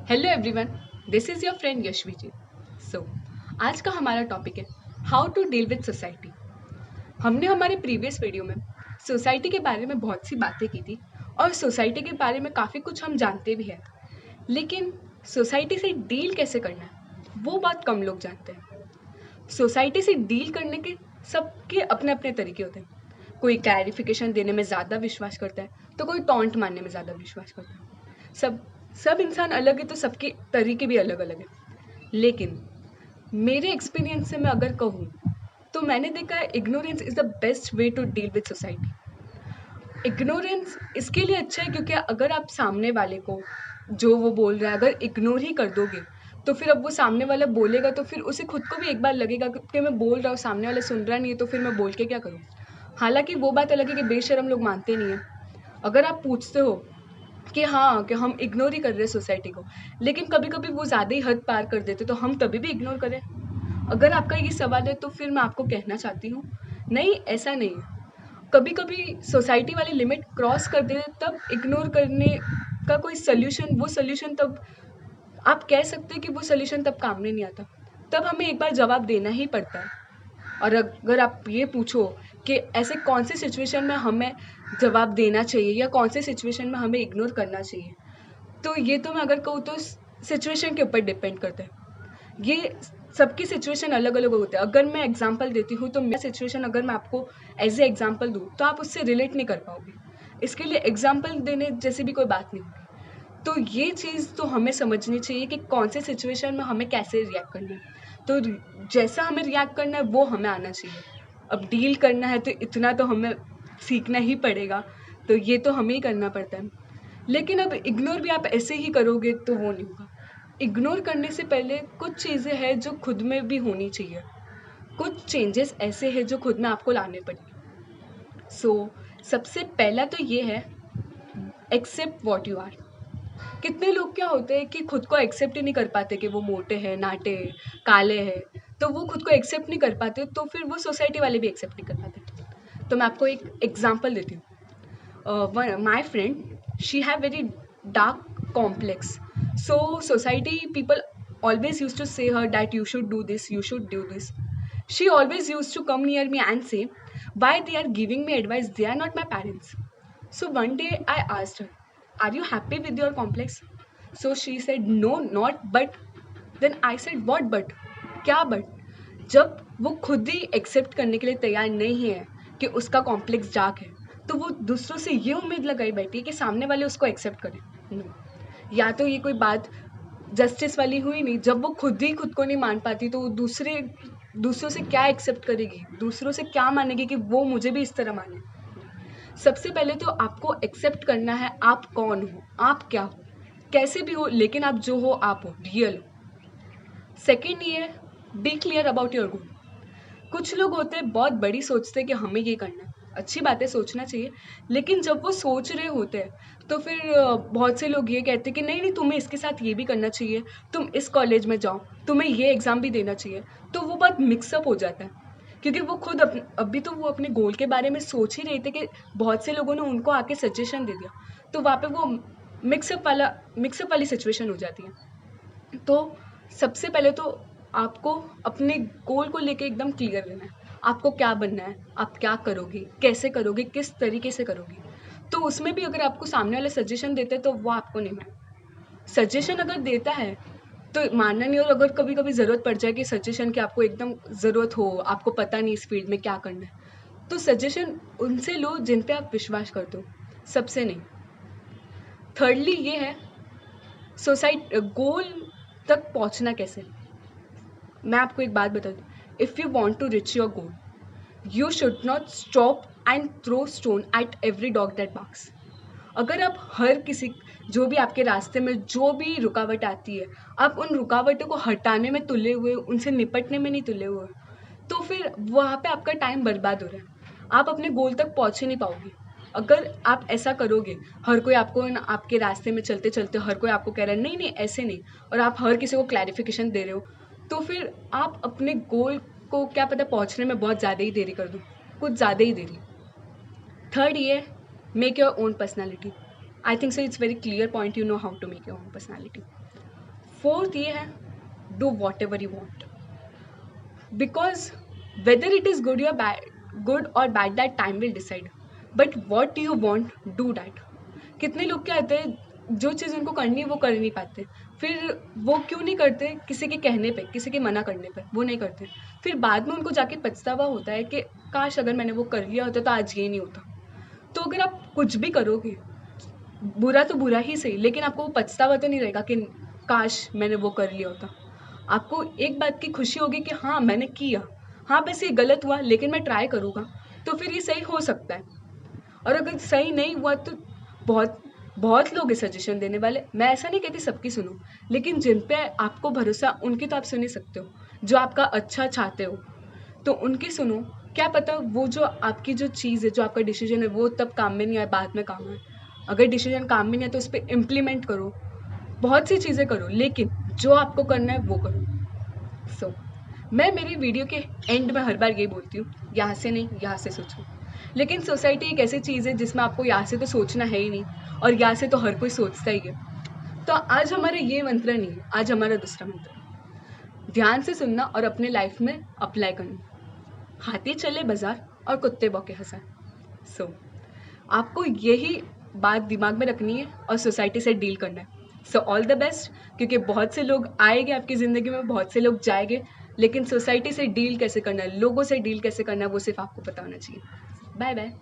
Hello everyone, this is your friend Yashvi ji. So आज का हमारा टॉपिक है how to deal with society. हमने हमारे प्रीवियस वीडियो में सोसाइटी के बारे में बहुत सी बातें की थी और सोसाइटी के बारे में काफ़ी कुछ हम जानते भी हैं, लेकिन सोसाइटी से डील कैसे करना है वो बात कम लोग जानते हैं। सोसाइटी से डील करने के सबके अपने अपने तरीके होते हैं। कोई क्लैरिफिकेशन देने में ज़्यादा विश्वास करता है तो कोई टॉन्ट मारने में ज़्यादा विश्वास करता है। सब सब इंसान अलग है तो सबके तरीके भी अलग अलग हैं। लेकिन मेरे एक्सपीरियंस से मैं अगर कहूँ तो मैंने देखा है ignorance is the best way to deal with society. Ignorance इसके लिए अच्छा है क्योंकि अगर आप सामने वाले को जो वो बोल रहा है अगर इग्नोर ही कर दोगे तो फिर अब वो सामने वाला बोलेगा तो फिर उसे खुद को भी एक बार लगेगा कि मैं बोल रहा हूँ, सामने वाला सुन रहा नहीं है, तो फिर मैं बोल के क्या करूँ। हालांकि वो बात अलग है कि बेशर्म लोग मानते नहीं है। अगर आप पूछते हो कि हाँ, कि हम इग्नोर ही कर रहे हैं सोसाइटी को, लेकिन कभी कभी वो ज़्यादा ही हद पार कर देते तो हम तभी भी इग्नोर करें। अगर आपका ये सवाल है तो फिर मैं आपको कहना चाहती हूँ, नहीं, ऐसा नहीं है। कभी कभी सोसाइटी वाली लिमिट क्रॉस कर दे तब इग्नोर करने का कोई सोल्यूशन, वो सोल्यूशन तब आप कह सकते हैं कि वो सोल्यूशन तब काम में नहीं आता। तब हमें एक बार जवाब देना ही पड़ता है। और अगर आप ये पूछो कि ऐसे कौन से सिचुएशन में हमें जवाब देना चाहिए या कौन से सिचुएशन में हमें इग्नोर करना चाहिए, तो ये तो मैं अगर कहूँ तो सिचुएशन के ऊपर डिपेंड करता है। ये सबकी सिचुएशन अलग अलग होते हैं। अगर मैं एग्जांपल देती हूँ तो मेरा सिचुएशन अगर मैं आपको एज ए एग्जांपल दूँ तो आप उससे रिलेट नहीं कर पाओगे। इसके लिए एग्जांपल देने जैसी भी कोई बात नहीं होगी। तो ये चीज़ तो हमें समझनी चाहिए कि कौन से सिचुएशन में हमें कैसे रिएक्ट करना है। तो जैसा हमें रिएक्ट करना है वो हमें आना चाहिए। अब डील करना है तो इतना तो हमें सीखना ही पड़ेगा, तो ये तो हमें ही करना पड़ता है। लेकिन अब इग्नोर भी आप ऐसे ही करोगे तो वो नहीं होगा। इग्नोर करने से पहले कुछ चीज़ें हैं जो खुद में भी होनी चाहिए। कुछ चेंजेस ऐसे हैं जो खुद में आपको लाने पड़ेंगे। सो सबसे पहला तो ये है, एक्सेप्ट व्हाट यू आर। कितने लोग क्या होते हैं कि खुद को एक्सेप्ट ही नहीं कर पाते कि वो मोटे हैं, नाटे हैं, काले हैं। तो वो खुद को एक्सेप्ट नहीं कर पाते तो फिर वो सोसाइटी वाले भी एक्सेप्ट नहीं कर पाते। तो मैं आपको एक एग्जांपल देती हूँ। My friend, she have very dark complex. So society people always used to say her that you should do this, you should do this. She always used to come near me and say, why they are giving me advice, they are not my parents. So one day I asked her, are you happy with your complex? So she said, no, not but. Then I said, what but? क्या but? जब वो खुद ही accept करने के लिए तैयार नहीं है कि उसका कॉम्प्लेक्स डार्क है, तो वो दूसरों से ये उम्मीद लगाई बैठी है कि सामने वाले उसको एक्सेप्ट करें। No. या तो ये कोई बात जस्टिस वाली हुई नहीं। जब वो खुद ही खुद को नहीं मान पाती तो वो दूसरों से क्या एक्सेप्ट करेगी, दूसरों से क्या मानेगी कि वो मुझे भी इस तरह माने। सबसे पहले तो आपको एक्सेप्ट करना है आप कौन हो, आप क्या हो, कैसे भी हो, लेकिन आप जो हो आप हो, रियल हो। सेकेंड ये, be clear about your goal. कुछ लोग होते हैं बहुत बड़ी सोचते हैं कि हमें ये करना है। अच्छी बात है, सोचना चाहिए, लेकिन जब वो सोच रहे होते हैं तो फिर बहुत से लोग ये कहते हैं कि नहीं नहीं, तुम्हें इसके साथ ये भी करना चाहिए, तुम इस कॉलेज में जाओ, तुम्हें ये एग्ज़ाम भी देना चाहिए। तो वो बहुत मिक्सअप हो जाता है क्योंकि वो खुद अभी तो वो अपने गोल के बारे में सोच ही रहे थे कि बहुत से लोगों ने उनको आके सजेशन दे दिया, तो वहाँ पे वो मिक्सअप वाली सिचुएशन हो जाती है। तो सबसे पहले तो आपको अपने गोल को लेके एकदम क्लियर रहना है। आपको क्या बनना है, आप क्या करोगे, कैसे करोगे, किस तरीके से करोगे। तो उसमें भी अगर आपको सामने वाले सजेशन देते हैं तो वो आपको नहीं मानना। सजेशन अगर देता है तो मानना नहीं। और अगर कभी कभी ज़रूरत पड़ जाए कि सजेशन की आपको एकदम ज़रूरत हो, आपको पता नहीं इस फील्ड में क्या करना है, तो सजेशन उनसे लो जिन पे आप विश्वास करते हो, सबसे नहीं। थर्डली ये है, गोल तक पहुंचना कैसे। मैं आपको एक बात बता दूँ, if you want to reach your goal, you should not stop and throw stone at every dog that barks. अगर आप हर किसी, जो भी आपके रास्ते में जो भी रुकावट आती है, आप उन रुकावटों को हटाने में तुले हुए, उनसे निपटने में नहीं तुले हुए, तो फिर वहाँ पे आपका टाइम बर्बाद हो रहा है। आप अपने गोल तक पहुँच ही नहीं पाओगे। अगर आप ऐसा करोगे, हर कोई आपको आपके रास्ते में चलते चलते हर कोई आपको कह रहा है नहीं नहीं ऐसे नहीं, और आप हर किसी को क्लैरिफिकेशन दे रहे हो, तो फिर आप अपने गोल को क्या पता पहुँचने में बहुत ज़्यादा ही देरी कर दो, कुछ ज़्यादा ही देरी। थर्ड ये, make your own personality. I think so it's very clear point, you know how to make your own personality. Fourth ये है, do what you want, because whether it is good or bad that time will decide, but what you want do that. कितने लोग क्या होते हैं, जो चीज़ उनको करनी है वो कर नहीं पाते, फिर वो क्यों नहीं करते, किसी के कहने पे, किसी के मना करने पर वो नहीं करते, फिर बाद में उनको जाके पछतावा होता है कि काश अगर मैंने वो कर लिया होता तो आज ये नहीं होता। तो अगर आप कुछ भी करोगे, बुरा तो बुरा ही सही, लेकिन आपको वो पछतावा तो नहीं रहेगा कि काश मैंने वो कर लिया होता। आपको एक बात की खुशी होगी कि हाँ मैंने किया, हाँ बस ये गलत हुआ लेकिन मैं ट्राई करूँगा, तो फिर ये सही हो सकता है। और अगर सही नहीं हुआ तो बहुत बहुत लोग हैं सजेशन देने वाले, मैं ऐसा नहीं कहती सबकी सुनो, लेकिन जिन पे आपको भरोसा उनकी तो आप सुन ही सकते हो, जो आपका अच्छा चाहते हो तो उनकी सुनो। क्या पता वो जो आपकी जो चीज़ है, जो आपका डिसीजन है, वो तब काम में नहीं आए, बाद में काम आए। अगर डिसीजन काम में नहीं है तो उस पर इम्प्लीमेंट करो, बहुत सी चीज़ें करो, लेकिन जो आपको करना है वो करो। सो मैं मेरी वीडियो के एंड में हर बार यही बोलती हूँ, यहाँ से नहीं यहाँ से सोचो। लेकिन सोसाइटी एक ऐसी चीज़ है जिसमें आपको यहाँ से तो सोचना है ही नहीं, और यहाँ से तो हर कोई सोचता ही है। तो आज हमारा ये मंत्र नहीं है, आज हमारा दूसरा मंत्र है, ध्यान से सुनना और अपने लाइफ में अप्लाई करना। हाथी चले बाजार और कुत्ते भौंके हजार। सो आपको यही बात दिमाग में रखनी है और सोसाइटी से डील करना है। सो ऑल द बेस्ट, क्योंकि बहुत से लोग आएंगे आपकी ज़िंदगी में, बहुत से लोग जाएंगे, लेकिन सोसाइटी से डील कैसे करना है, लोगों से डील कैसे करना है, वो सिर्फ आपको पता होना चाहिए। Bye bye.